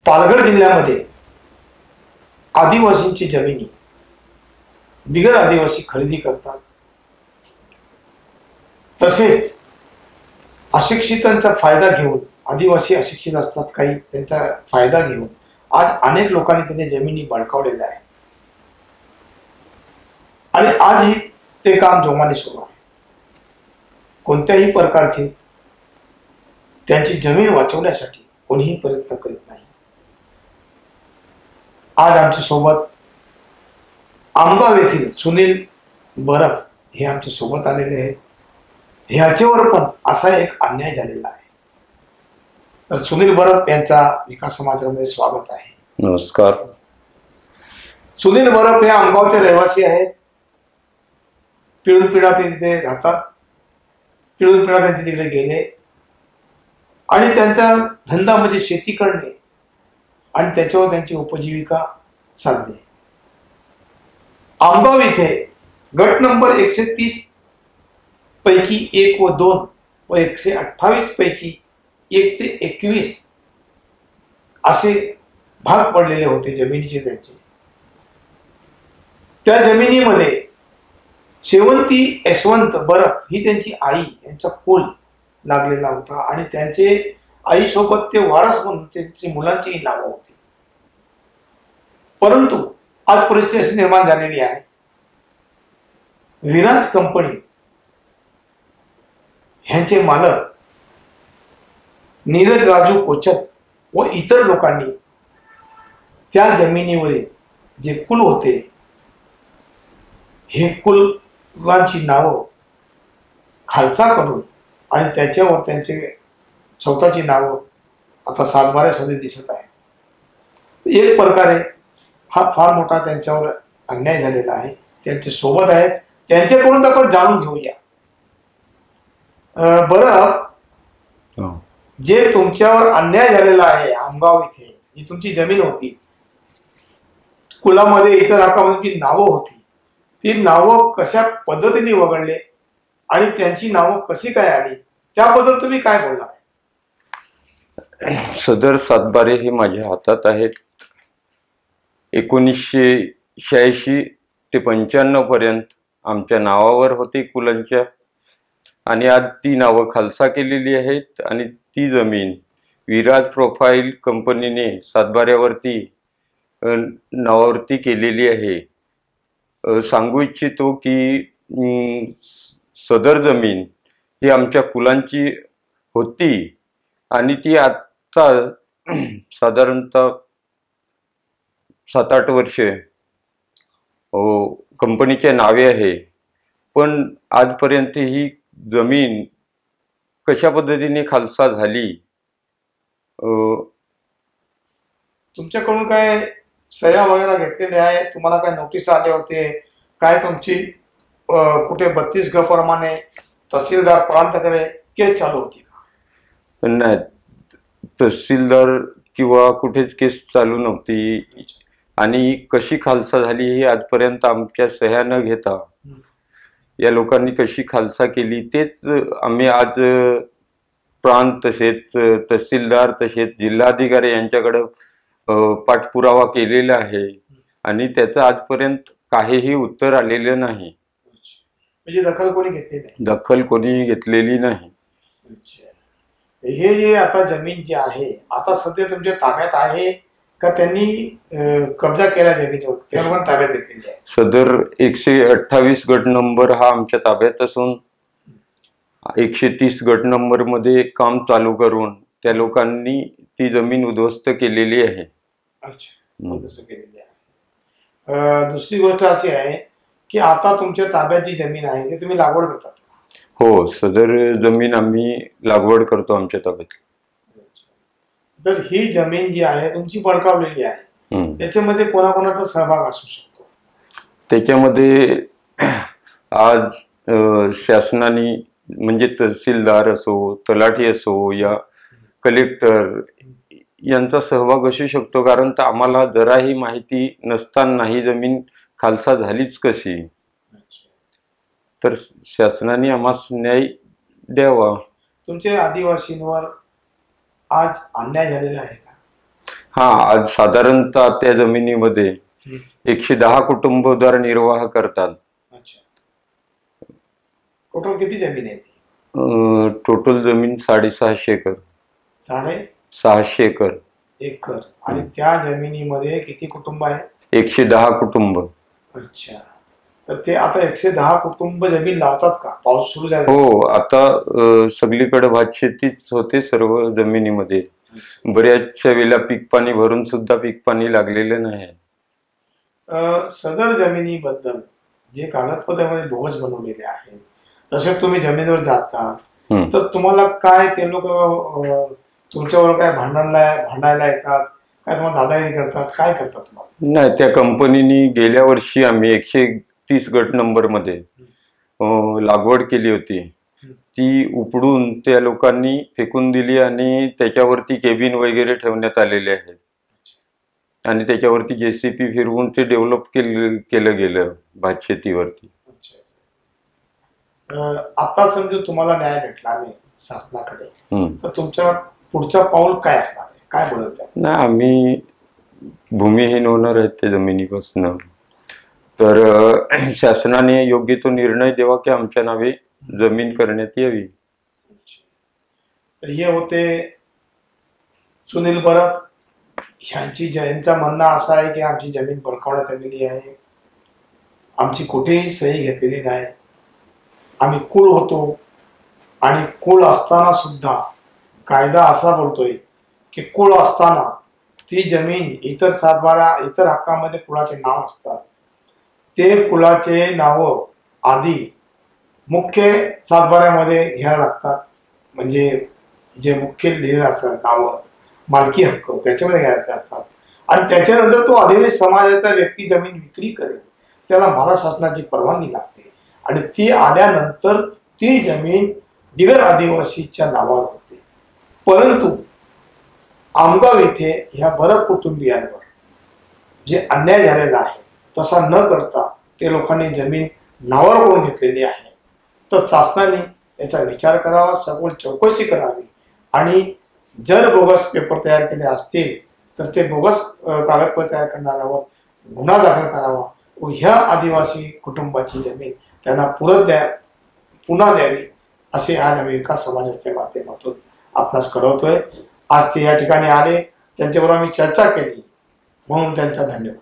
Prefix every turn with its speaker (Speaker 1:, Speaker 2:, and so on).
Speaker 1: पालघर जिल्ह्यामध्ये आदिवासींची जमिनी बिगर आदिवासी खरेदी करतात, तसेच अशिक्षितांचा फायदा घेऊन, आदिवासी अशिक्षित असतात काही, त्यांचा फायदा घेऊन आज अनेक लोकांनी त्यांच्या जमिनी बळकावलेल्या आहेत आणि आजही ते काम जोमाने सुरू आहे. कोणत्याही प्रकारचे त्यांची जमीन वाचवण्यासाठी कोणीही प्रयत्न करीत नाही. आज आमच्या सोबत आमगाव येथील सुनील बरफ हे आमच्या सोबत आलेले आहेत. ह्याच्यावर पण असा एक अन्याय झालेला आहे. तर सुनील बरफ यांचा विकास समाजामध्ये स्वागत आहे.
Speaker 2: नमस्कार.
Speaker 1: सुनील बरफ हे आमगावचे रहिवासी आहेत. पिढून पिढा ते तिथे राहतात. पिढून पिढा त्यांचे तिकडे गेले आणि त्यांचा धंदा म्हणजे शेती करणे आणि त्याच्यावर त्यांची उपजीविका साधणे. आमगाव इथे गट नंबर 130 पैकी 1 व 2 व 128 पैकी 1 ते 21 असे भाग पडलेले होते जमिनीचे त्यांचे. त्या जमिनीमध्ये शेवंती यशवंत बरफ ही त्यांची आई यांचा कुल लागलेला होता आणि त्यांचे आईसोबत ते वारस म्हणून त्यांची मुलांचीही नावं होती. परंतु आज परिस्थिती अशी निर्माण झालेली आहे, विराज कंपनी ह्यांचे मालक नीरज राजू कोचक व इतर लोकांनी त्या जमिनीवरील जे कुल होते हे कुलांची नावं खालसा करून आणि त्याच्यावर त्यांचे स्वतःची नावं आता सातबाऱ्यामध्ये दिसत आहे. एक प्रकारे हा फार मोठा त्यांच्यावर अन्याय झालेला आहे. त्यांच्या सोबत आहेत, त्यांच्याकडून आपण जाणून घेऊया. बरं, जे तुमच्यावर अन्याय झालेला आहे आमगाव इथे, जी तुमची जमीन होती, कुलामध्ये इतर हक्कामध्ये जी नावं होती, ती नावं कशा पद्धतीने वगळले आणि त्यांची नावं कशी काय आली, त्याबद्दल तुम्ही काय बोलणार?
Speaker 2: सदर सातबारे हे माझ्या हातात आहेत. 1986 ते 95 पर्यंत आमच्या नावावर होती कुलांच्या आणि आज ती नावं खालसा केलेली आहेत आणि ती जमीन विराज प्रोफाईल कंपनीने सातबाऱ्यावरती नावावरती केलेली आहे. सांगू इच्छितो की सदर जमीन ही आमच्या कुलांची होती आणि ती आता साधारणतः 7-8 वर्षे कंपनीच्या नावे आहे. पण आजपर्यंत ही जमीन कशा पद्धतीने खालसा झाली,
Speaker 1: तुमच्याकडून काय सह्या वगैरे घेतलेल्या आहे? तुम्हाला काय नोटीस आले होते काय? तुमची कुठे 32 ग प्रमाणे तहसीलदार प्रांताकडे केस चालू होती का?
Speaker 2: नाही, तहसीलदार किंवा कुठेच केस चालू नव्हती आणि कशी खालसा झाली ही आजपर्यंत आमच्या सह्या न घेता या लोकांनी कशी खालसा केली तेच आम्ही आज प्रांत तसेच तहसीलदार तसेच जिल्हाधिकारी यांच्याकडे पाठपुरावा केलेला आहे आणि त्याचं आजपर्यंत काहीही उत्तर आलेलं नाही.
Speaker 1: म्हणजे दखल कोणी घेतली नाही?
Speaker 2: दखल कोणी घेतलेली नाही.
Speaker 1: हे जे आता जमीन जी आहे आता सध्या तुमच्या ताब्यात आहे का त्यांनी कब्जा केला जमिनीवर, त्यावर ताब्यात घेतलेली आहे?
Speaker 2: सदर 128 गट नंबर हा आमच्या ताब्यात असून 130 गट नंबर मध्ये काम चालू करून त्या लोकांनी ती जमीन उद्ध्वस्त केलेली आहे.
Speaker 1: अच्छा, उद्ध्वस्त केलेली आहे. दुसरी गोष्ट अशी आहे की आता तुमच्या ताब्यात जी जमीन आहे ती तुम्ही लागवड करतात?
Speaker 2: हो, सदर जमीन आम्ही लागवड करतो आमच्या ताब्यात.
Speaker 1: तर ही जमीन जी आहे तुमची बळकावलेली आहे, त्याच्यामध्ये कोणाकोणाचा सहभाग असू शकतो?
Speaker 2: त्याच्यामध्ये आज शासनाने म्हणजे तहसीलदार असो, तलाठी असो या कलेक्टर यांचा सहभाग असू शकतो. कारण तर आम्हाला जराही माहिती नसताना ही जमीन खालसा झालीच कशी, तर शासनाने आम्हास न्याय द्यावा.
Speaker 1: तुमच्या आदिवासींवर आज अन्याय झालेला आहे का?
Speaker 2: हा, आज साधारणतः त्या जमिनीमध्ये 110 कुटुंब उदरनिर्वाह करतात.
Speaker 1: अच्छा. टोटल किती जमीन आहे ती?
Speaker 2: टोटल जमीन 650 एकर.
Speaker 1: 650
Speaker 2: एकर.
Speaker 1: एकर. आणि त्या जमिनीमध्ये किती कुटुंब आहेत?
Speaker 2: 110 कुटुंब.
Speaker 1: अच्छा. तर ते आता 110 कुटुंब जमीन लावतात का पाऊस सुरू झाला?
Speaker 2: हो, आता सगळीकडे भात शेतीच होते सर्व जमिनीमध्ये. बऱ्याचशा वेळेला पीक पाणी भरून सुद्धा पीक पाणी लागलेलं नाही.
Speaker 1: सदर जमिनीबद्दल जे कागदपत्रामध्ये बोगस बनवलेले आहेत, तसे तुम्ही जमिनीवर जाता तर तुम्हाला काय ते लोक तुमच्यावर काय भांडायला येतात, काय तुम्हाला दादागिरी करतात, काय करतात तुम्हाला?
Speaker 2: नाही, त्या कंपनीने गेल्या वर्षी आम्ही 130 गट नंबर मध्ये लागवड केली होती. ती उपडून त्या लोकांनी फेकून दिली आणि त्याच्यावरती केबिन वगैरे ठेवण्यात आलेले आहेत आणि त्याच्यावरती JCP फिरवून ते डेव्हलप केलं गेलं भात शेतीवरती.
Speaker 1: आता समजा तुम्हाला न्याय भेटला नाही शासनाकडे, तर तुमच्या पुढचा पाऊल काय असणार आहे? काय बोलत?
Speaker 2: नाही, आम्ही भूमिहीन होणार आहेत त्या जमिनीपासून. तर शासनाने योग्य तो निर्णय द्यावा की आमच्या नावे जमीन करण्यात यावी.
Speaker 1: तर हे होते सुनील परब यांचं म्हणणं असं आहे की आमची जमीन बळकावण्यात आलेली आहे, आमची कुठेही सही घेतलेली नाही, आम्ही कुळ होतो आणि कुळ असताना सुद्धा कायदा असा बोलतोय की कुळ असताना ती जमीन इतर सातबारा इतर हक्कामध्ये कुळाचे नाव असतात, ते कुळाचे नाव आधी मुख्य सातबाऱ्यामध्ये घ्यायला लागतात. म्हणजे जे मुख्य लिहिलेलं असतं नाव मालकी हक्क त्याच्यामध्ये घ्यायचे असतात आणि त्याच्यानंतर तो आदिवासी समाजाचा व्यक्ती जमीन विक्री करेल त्याला महाराष्ट्र शासनाची परवानगी लागते आणि ती आल्यानंतर ती जमीन दिगर आदिवासीच्या नावावर होते. परंतु आमगाव येथे ह्या भरत कुटुंबियांवर जे अन्याय झालेला आहे तसा न करता ते लोकांनी जमीन नावावर करून घेतलेली आहे. तर शासनाने याचा विचार करावा, सखोल चौकशी करावी आणि जर बोगस पेपर तयार केले असतील तर ते बोगस कागदपत्र तयार करणाऱ्यावर गुन्हा दाखल करावा व ह्या आदिवासी कुटुंबाची जमीन त्यांना पुन्हा द्यावी असे आज आम्ही विकास समाजाच्या माध्यमातून आपणास कळवतोय. आज ते या ठिकाणी आले, त्यांच्याबरोबर आम्ही चर्चा केली म्हणून त्यांचा धन्यवाद.